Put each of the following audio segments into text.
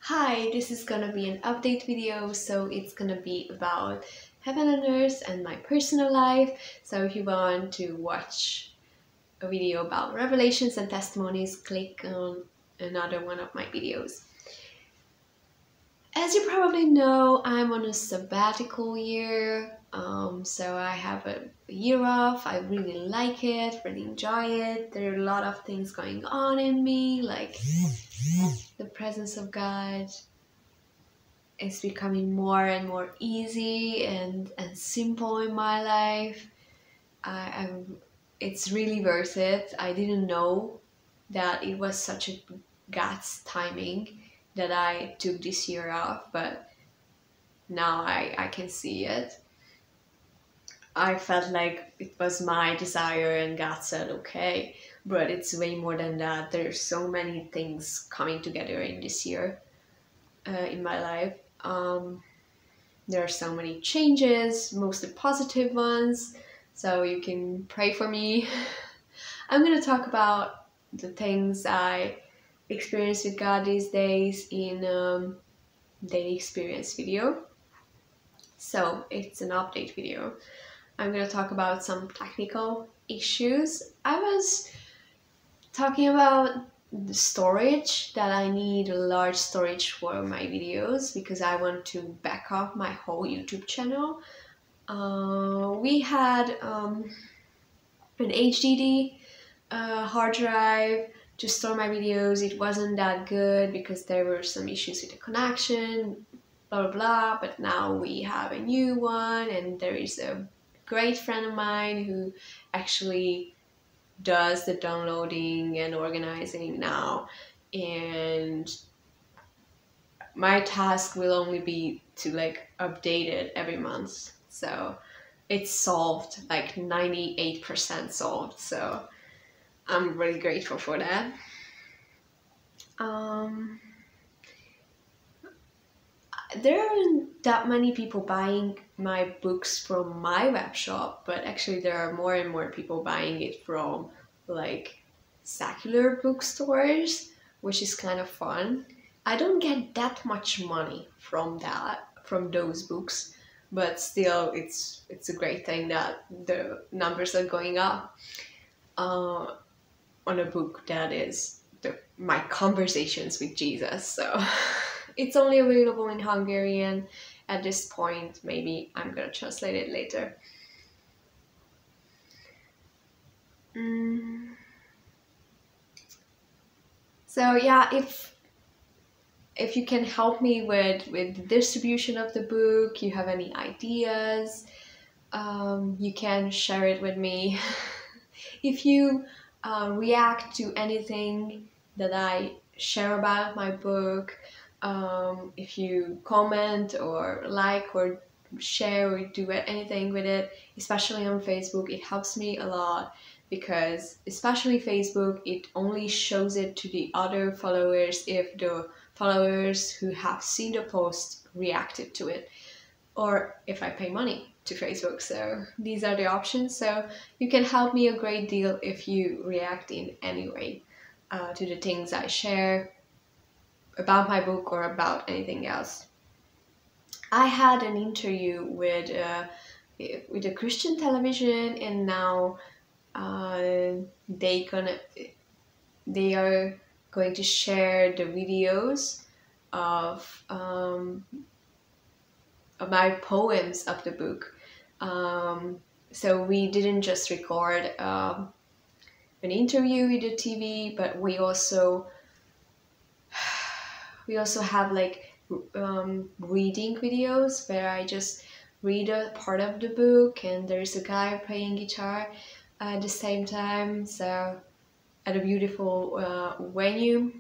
Hi, this is gonna be an update video, so it's gonna be about heaven and earth and my personal life. So if you want to watch a video about revelations and testimonies, click on another one of my videos. As you probably know, I'm on a sabbatical year, so I have a year off. I really like it, really enjoy it. There are a lot of things going on in me, like the presence of God is becoming more and more easy and simple in my life. It's really worth it. I didn't know that it was such a God's timing that I took this year off, but now I can see it. I felt like it was my desire and God said okay, but it's way more than that. There's so many things coming together in this year in my life. There are so many changes, mostly positive ones, so you can pray for me. I'm gonna talk about the things I experience with God these days in daily experience video. So it's an update video. I'm gonna talk about some technical issues. I was talking about the storage, that I need a large storage for my videos because I want to back up my whole YouTube channel. We had an HDD hard drive to store my videos. It wasn't that good because there were some issues with the connection, blah blah blah, but now we have a new one, and there is a great friend of mine who actually does the downloading and organizing now, and my task will only be to update it every month. So it's solved, like 98% solved, so I'm really grateful for that. There aren't that many people buying my books from my web shop, but actually there are more and more people buying it from secular bookstores, which is kind of fun. I don't get that much money from those books, but still it's a great thing that the numbers are going up on a book that is my conversations with Jesus. So it's only available in Hungarian at this point. Maybe I'm gonna translate it later. So yeah, if you can help me with the distribution of the book, you have any ideas, you can share it with me. If you react to anything that I share about my book, if you comment or like or share or do anything with it, especially on Facebook, it helps me a lot, because especially Facebook, it only shows it to the other followers if the followers who have seen the post reacted to it, or if I pay money to Facebook. So these are the options. So you can help me a great deal if you react in any way to the things I share about my book or about anything else. I had an interview with a Christian television, and now they are going to share the videos of my poems of the book. So we didn't just record an interview with the TV, but we also have reading videos where I just read a part of the book and there's a guy playing guitar at the same time, so at a beautiful venue.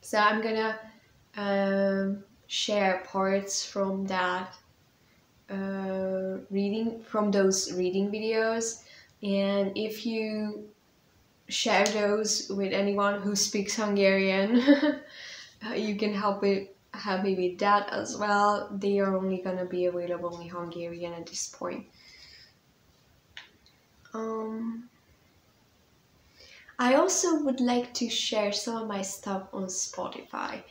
So I'm gonna share parts from that those reading videos, and if you share those with anyone who speaks Hungarian, you can help me with that as well. They are only gonna be available in Hungarian at this point. I also would like to share some of my stuff on Spotify,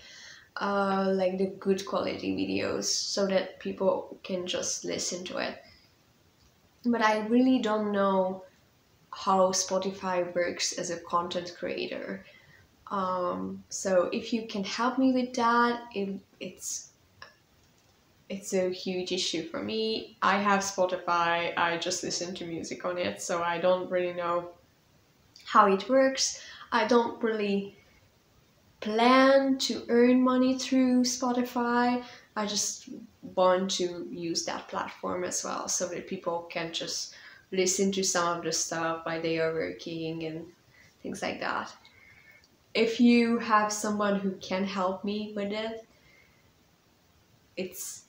like the good quality videos, so that people can just listen to it. But I really don't know how Spotify works as a content creator. So if you can help me with that, it's a huge issue for me. I have Spotify, I just listen to music on it, so I don't really know how it works. I don't really plan to earn money through Spotify. I just want to use that platform as well, so that people can just listen to some of the stuff while they are working and things like that. If you have someone who can help me with it, it's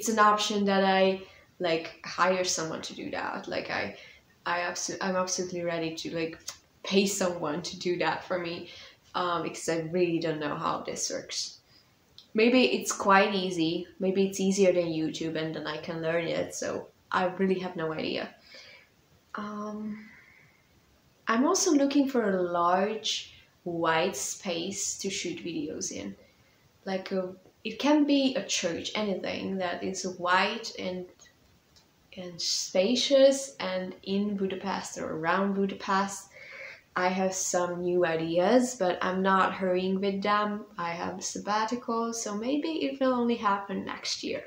an option that I like hire someone to do that. Like I'm absolutely ready to like pay someone to do that for me, because I really don't know how this works. Maybe it's quite easy. Maybe it's easier than YouTube, and then I can learn it. So I really have no idea. I'm also looking for a large white space to shoot videos in. It can be a church, anything that is white and spacious, and in Budapest or around Budapest. I have some new ideas, but I'm not hurrying with them. I have a sabbatical, so maybe it will only happen next year.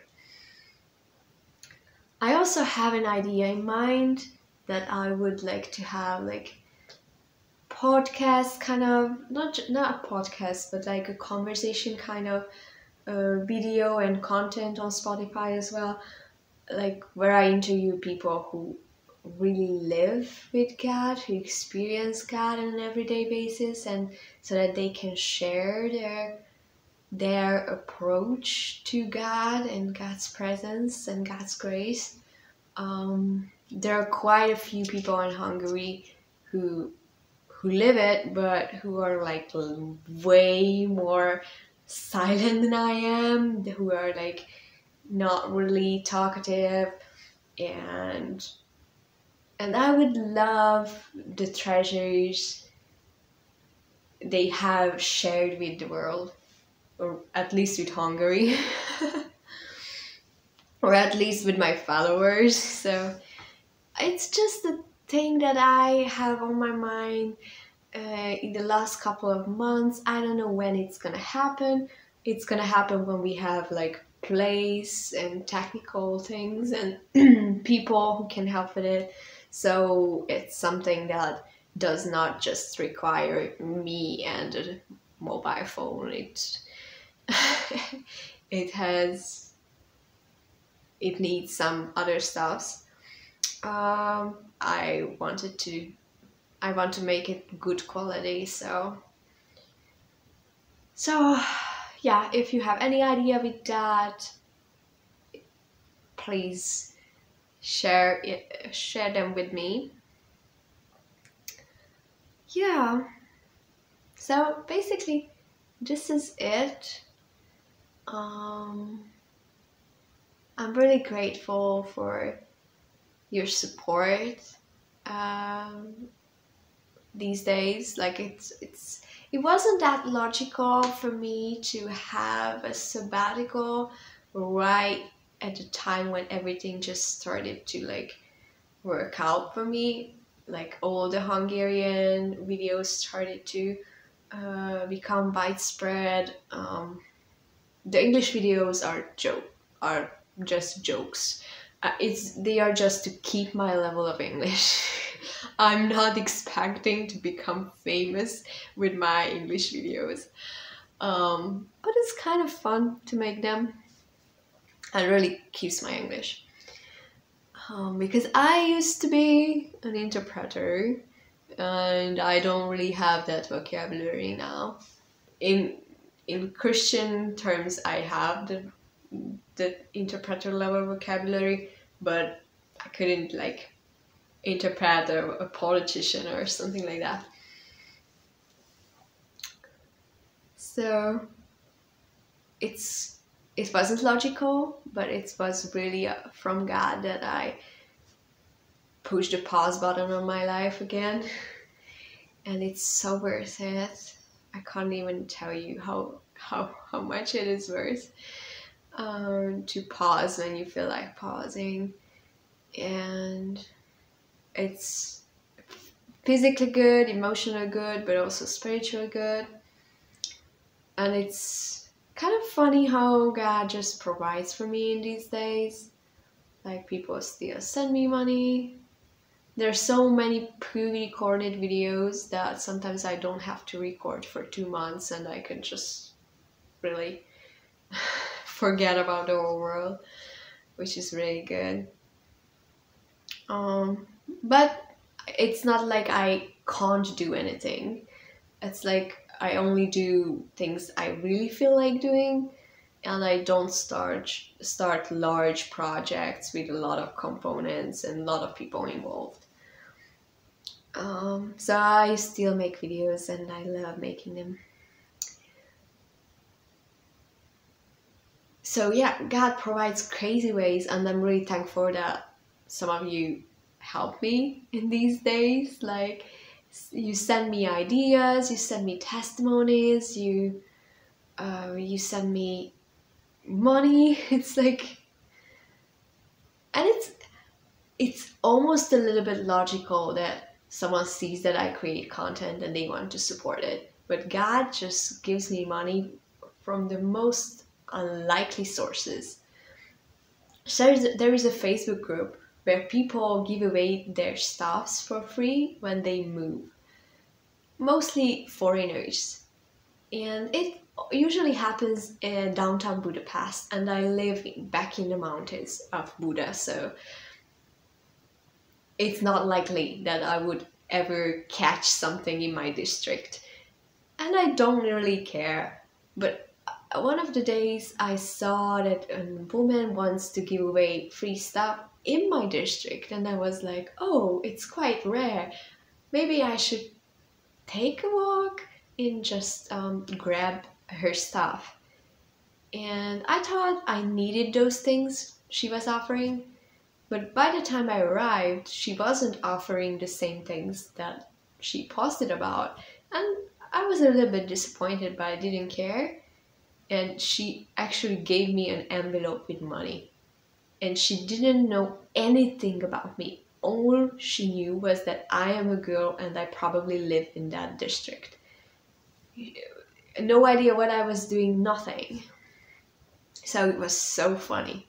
I also have an idea in mind that I would like to have like podcast kind of, not a podcast, but like a conversation kind of video and content on Spotify as well, like where I interview people who really live with God, who experience God on an everyday basis, and so that they can share their approach to God and God's presence and God's grace. There are quite a few people in Hungary who live it, but who are like way more silent than I am, who are like not really talkative, and I would love the treasures they have shared with the world, or at least with Hungary, or at least with my followers. So it's just a thing that I have on my mind in the last couple of months. I don't know when it's gonna happen. It's gonna happen when we have like place and technical things and people who can help with it. So it's something that does not just require me and a mobile phone. It needs some other stuff. I want to make it good quality. So yeah, if you have any idea with that, please share them with me. Yeah, so basically this is it. I'm really grateful for your support these days. Like it wasn't that logical for me to have a sabbatical right at the time when everything just started to like work out for me. Like all the Hungarian videos started to become widespread. The English videos are just jokes. They are just to keep my level of English. I'm not expecting to become famous with my English videos, but it's kind of fun to make them, and really keeps my English. Because I used to be an interpreter, and I don't really have that vocabulary now. In Christian terms, I have the interpreter level vocabulary, but I couldn't like interpret a politician or something like that. So it wasn't logical, but it was really from God that I pushed the pause button on my life again. and it's so worth it. I can't even tell you how much it is worth to pause when you feel like pausing. And it's physically good, emotionally good, but also spiritually good. And it's kind of funny how God just provides for me in these days. Like, people still send me money. There's so many pre-recorded videos that sometimes I don't have to record for 2 months and I can just really forget about the whole world, which is really good. But it's not like I can't do anything. It's like I only do things I really feel like doing, and I don't start large projects with a lot of components and a lot of people involved. So I still make videos and I love making them. So yeah, God provides crazy ways, and I'm really thankful that some of you help me in these days. Like, you send me ideas, you send me testimonies, you send me money. It's like, and it's almost a little bit logical that someone sees that I create content and they want to support it. But God just gives me money from the most unlikely sources. So there is a Facebook group where people give away their stuffs for free when they move. Mostly foreigners. And it usually happens in downtown Budapest, and I live back in the mountains of Buda, so it's not likely that I would ever catch something in my district. And I don't really care. But one of the days I saw that a woman wants to give away free stuff in my district, and I was like, oh, it's quite rare. Maybe I should take a walk and just grab her stuff. And I thought I needed those things she was offering. But by the time I arrived, she wasn't offering the same things that she posted about. And I was a little bit disappointed, but I didn't care. And she actually gave me an envelope with money. And she didn't know anything about me. All she knew was that I am a girl and I probably live in that district. No idea what I was doing, nothing. So it was so funny.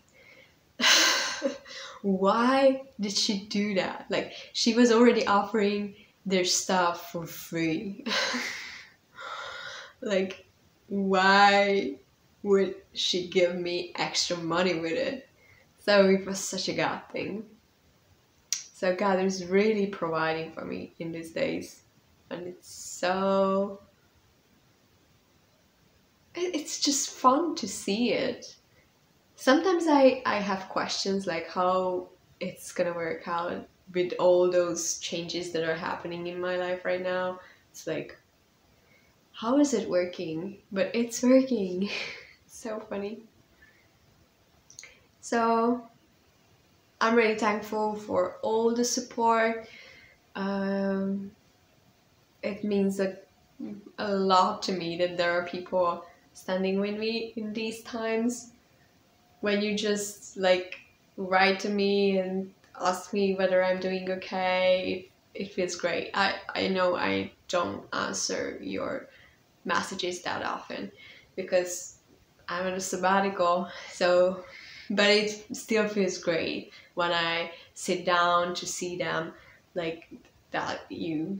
Why did she do that? Like, she was already offering their stuff for free. Like, why would she give me extra money with it? So it was such a God thing. So God is really providing for me in these days. And it's just fun to see it. Sometimes I have questions like how it's gonna work out with all those changes that are happening in my life right now. It's like, how is it working? But it's working. So funny. So I'm really thankful for all the support. It means a lot to me that there are people standing with me in these times. When you just like write to me and ask me whether I'm doing okay, it feels great. I know I don't answer your messages that often because I'm on a sabbatical, so, but it still feels great when I sit down to see them, like, that you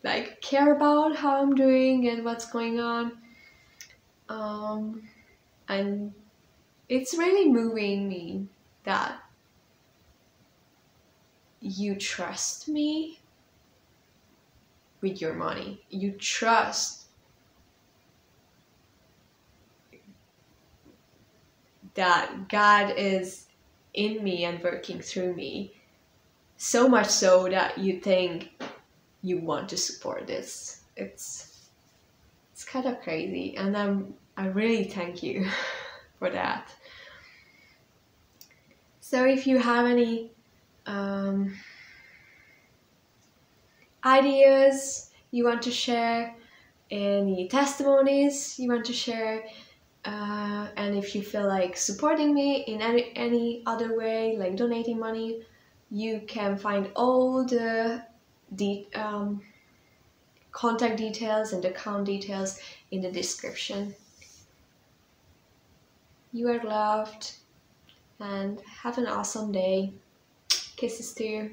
like care about how I'm doing and what's going on. And it's really moving me that you trust me with your money. You trust that God is in me and working through me. So much so that you think you want to support this. It's kind of crazy, and I really thank you for that. So if you have any ideas, you want to share, any testimonies you want to share, and if you feel like supporting me in any other way, like donating money, you can find all the contact details and account details in the description. You are loved, and have an awesome day. Kisses to you.